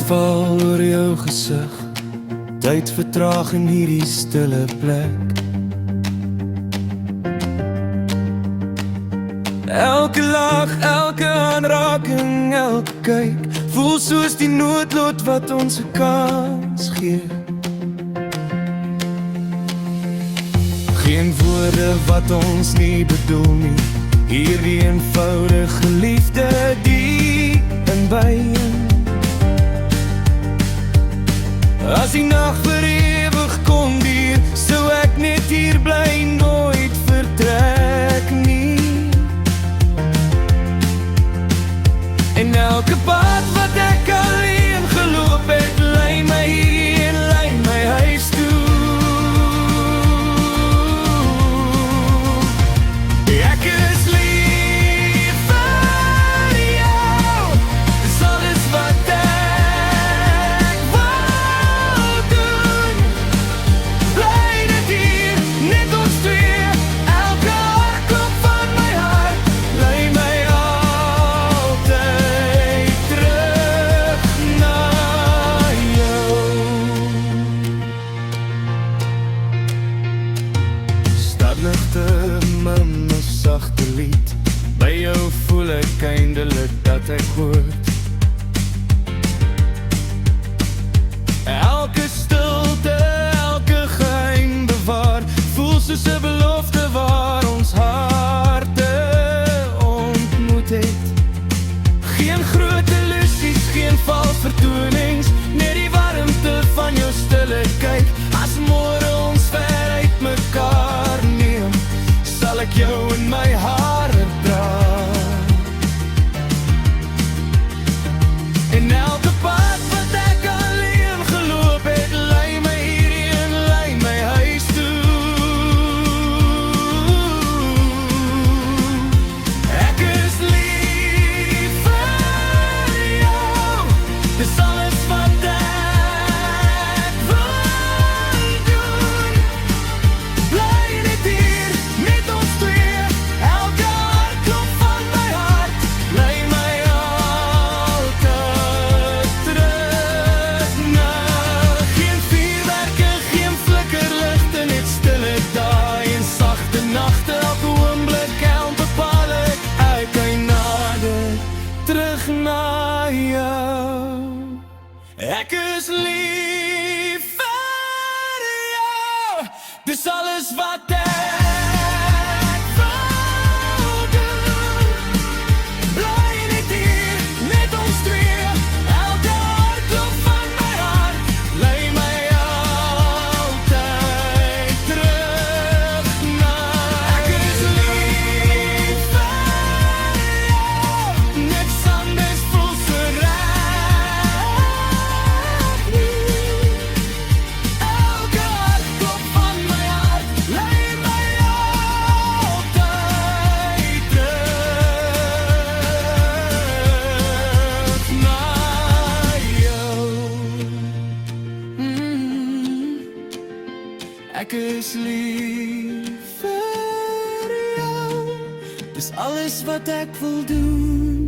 val oor jou gesig, tyd vertraag in hierdie stille plek. Elke lach, elke aanraking, elke kyk, voel soos die noodlot wat ons 'n kans gee. Geen woorde wat ons nie bedoel nie, hierdie eenvoudige liefde diep in byen. As die nag vir ewig kon duur, sou ek net hier bly, nooit vertrek nie. En elke pad wat ek alleen geloop het, lei my hier en lei my huis toe. Ek is lief vir jou, dis alles wat ek wou doen. Bly net hier, net ons twee, elke hartklop van my hart, lei my altyd terug na jou. Stadligte, mamma, sagte lied, by jou voel ek eindelik dat ek hoort. Elke stilte, elke geheim bewaar, voel soos 'n belofte waar ons harte ontmoet het. Geen groot illusies, geen vals vertonings, net die warmte van jou stille kyk. As môre ons ver uit mekaar neem, sal ek jou in my hare dra. En elke pad wat ek alleen geloop het, lei my hierheen, lei my huis toe. Ek is lief vir jou, dis alles wat ek wil doen. Bly net hier, net ons twee, elke hartklop van my hart, lei my altyd terug na. Geen vuurwerke, geen flikkerligte, net stille dae en sagte nagte. Elke oomblik, elke bepaal ek nader terug na jou. Ek is lief vir jou, dis alles wat ek wou doen. Bly net hier, net ons twee, elke hartklop van my hart, lei my altyd terug na. Ek is lief vir jou, net Sundays voel so reg nie. Elke hartklop van my hart, lei my altyd terug na jou. Ek is lief vir jou, dis alles wat ek wil doen.